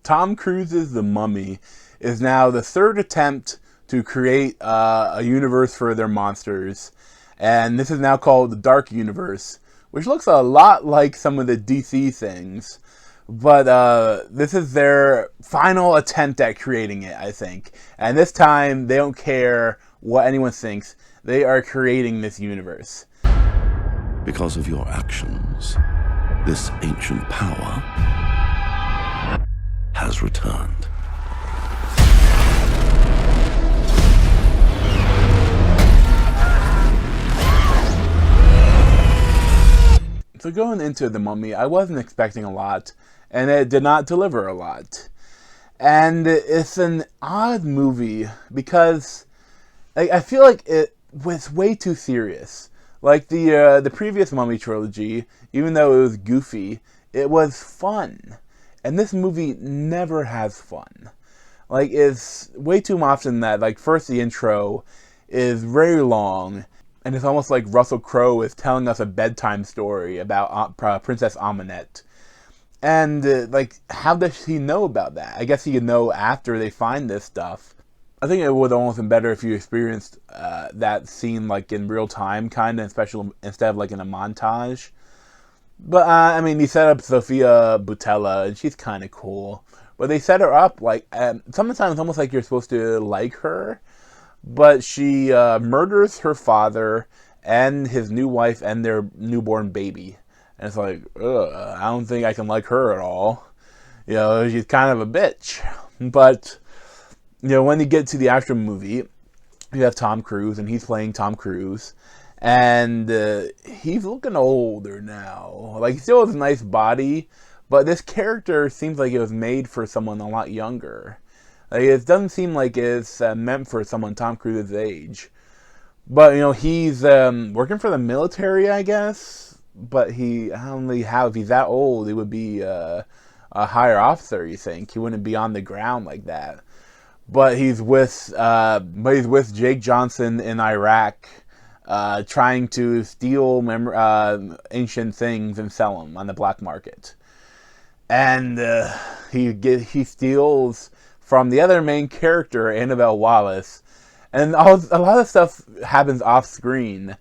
Tom Cruise's The Mummy is now the third attempt to create a universe for their monsters. And this is now called the Dark Universe, which looks a lot like some of the DC things. But this is their final attempt at creating it, I think. And this time, they don't care what anyone thinks. They are creating this universe. Because of your actions, this ancient power has returned. So going into The Mummy, I wasn't expecting a lot, and it did not deliver a lot. And it's an odd movie because I feel like it was way too serious. Like the previous Mummy trilogy, even though it was goofy, it was fun. And this movie never has fun. Like, it's way too often that, like, first the intro is very long, and it's almost like Russell Crowe is telling us a bedtime story about Princess Amunet. And, like, how does he know about that? I guess he could know after they find this stuff. I think it would almost been better if you experienced that scene, like, in real time, kind of, instead of, like, in a montage. But, I mean, he set up Sofia Boutella, and she's kind of cool. But they set her up, like, sometimes it's almost like you're supposed to like her. But she murders her father and his new wife and their newborn baby. And it's like, ugh, I don't think I can like her at all. You know, she's kind of a bitch. But, you know, when you get to the actual movie, you have Tom Cruise, and he's playing Tom Cruise. And he's looking older now. Like, he still has a nice body, but this character seems like it was made for someone a lot younger. Like, it doesn't seem like it's meant for someone Tom Cruise's age. But, you know, he's working for the military, I guess. But I don't know how, if he's that old, he would be a higher officer, you think. He wouldn't be on the ground like that. But he's with Jake Johnson in Iraq, trying to steal ancient things and sell them on the black market. And he steals from the other main character, Annabelle Wallis, and a lot of stuff happens off screen.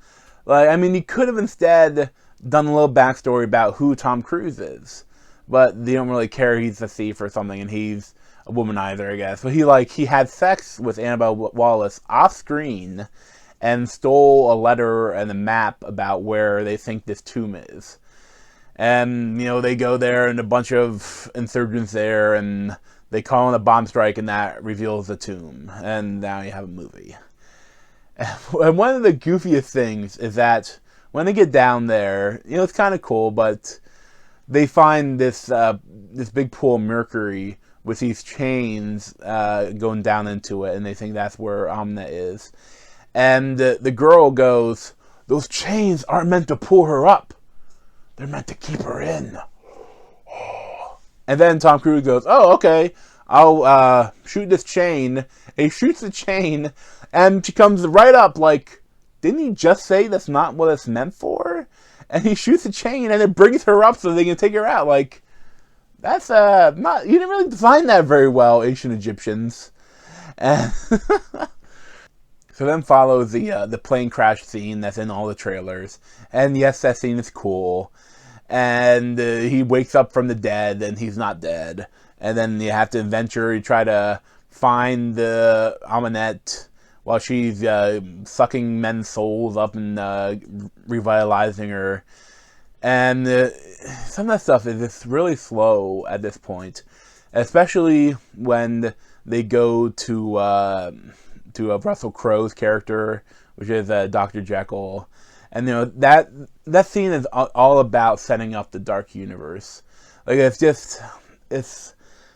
Like, I mean, he could have instead done a little backstory about who Tom Cruise is, but they don't really care. He's a thief or something, and he's a womanizer, I guess. But he had sex with Annabelle Wallis off screen, and stole a letter and a map about where they think this tomb is. And, you know, they go there, and a bunch of insurgents there, and they call in a bomb strike, and that reveals the tomb. And now you have a movie. And one of the goofiest things is that when they get down there, you know, it's kind of cool, but they find this big pool of mercury with these chains going down into it, and they think that's where Amna is. And the girl goes, "Those chains aren't meant to pull her up. They're meant to keep her in." And then Tom Cruise goes, "Oh, okay, I'll shoot this chain." And he shoots the chain, and she comes right up like, "Didn't he just say that's not what it's meant for?" And he shoots the chain, and it brings her up so they can take her out. Like, that's not, you didn't really design that very well, ancient Egyptians. And so then follows the plane crash scene that's in all the trailers. And yes, that scene is cool. And he wakes up from the dead, and he's not dead. And then you have to adventure. You try to find the Amunet while she's sucking men's souls up and revitalizing her. And some of that stuff is just really slow at this point, especially when they go to Russell Crowe's character, which is Dr. Jekyll. And, you know, that scene is all about setting up the Dark Universe. Like, it's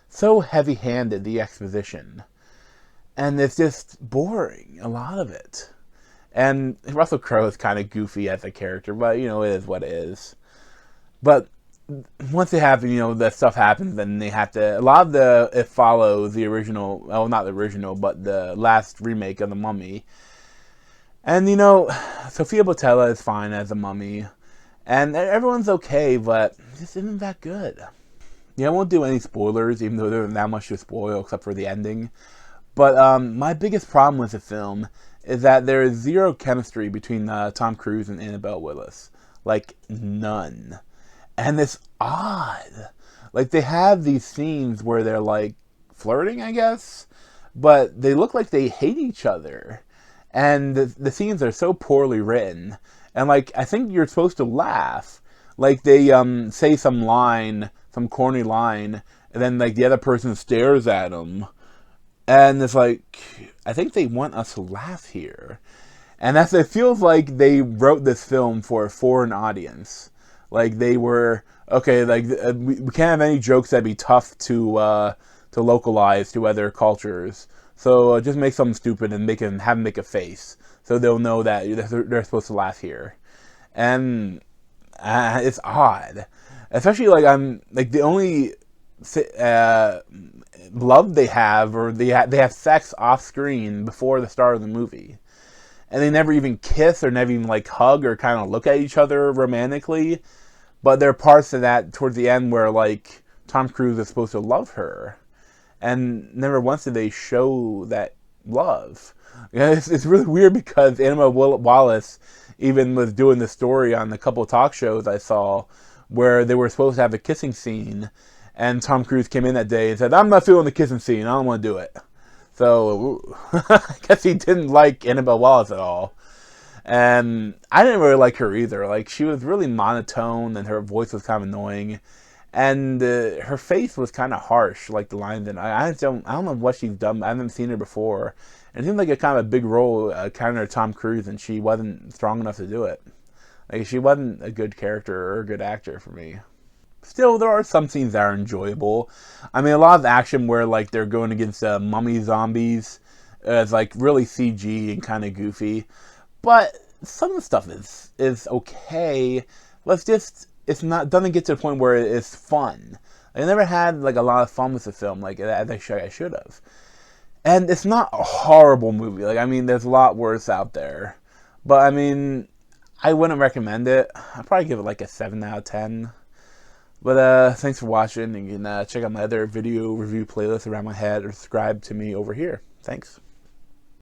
so heavy-handed, the exposition. And it's just boring, a lot of it. And Russell Crowe is kind of goofy as a character, but, you know, it is what it is. But once they have, you know, that stuff happens, then they have to, it follows the original, well, not the original, but the last remake of The Mummy. And, you know, Sofia Boutella is fine as a mummy. And everyone's okay, but it just isn't that good. Yeah, I won't do any spoilers, even though there isn't that much to spoil except for the ending. But my biggest problem with the film is that there is zero chemistry between Tom Cruise and Annabelle Willis. Like, none. And it's odd. Like, they have these scenes where they're, like, flirting, I guess, but they look like they hate each other. And the scenes are so poorly written. And, like, I think you're supposed to laugh. Like, they say some line, some corny line, and then, like, the other person stares at them. And it's like, I think they want us to laugh here. And it feels like they wrote this film for a foreign audience. Like, they were, okay, like, we can't have any jokes that'd be tough to localize to other cultures. So just make something stupid and have them make a face. So they'll know that they're supposed to laugh here. And it's odd. Especially, like, I'm, like, the only love they have, or they have sex off screen before the start of the movie, and they never even kiss or never even like hug or kind of look at each other romantically. But there are parts of that towards the end where like Tom Cruise is supposed to love her, and never once did they show that love. Yeah, it's really weird because Annabelle Wallace even was doing the story on a couple of talk shows I saw where they were supposed to have a kissing scene. And Tom Cruise came in that day and said, I'm not feeling the kissing scene. I don't want to do it. So, I guess he didn't like Annabelle Wallace at all. And I didn't really like her either. Like, she was really monotone and her voice was kind of annoying. And her face was kind of harsh, like the lines. And I don't know what she's done. I haven't seen her before. And it seemed like a kind of a big role, counter to Tom Cruise, and she wasn't strong enough to do it. Like, she wasn't a good character or a good actor for me. Still, there are some scenes that are enjoyable. I mean, a lot of action where, like, they're going against mummy zombies is, like, really CG and kind of goofy. But some of the stuff is okay. Doesn't get to the point where it's fun. I never had, like, a lot of fun with the film, like, I should have. And it's not a horrible movie. Like, I mean, there's a lot worse out there. But, I mean, I wouldn't recommend it. I'd probably give it, like, a 7 out of 10. But thanks for watching, and you can check out my other video review playlist around my head or subscribe to me over here. Thanks.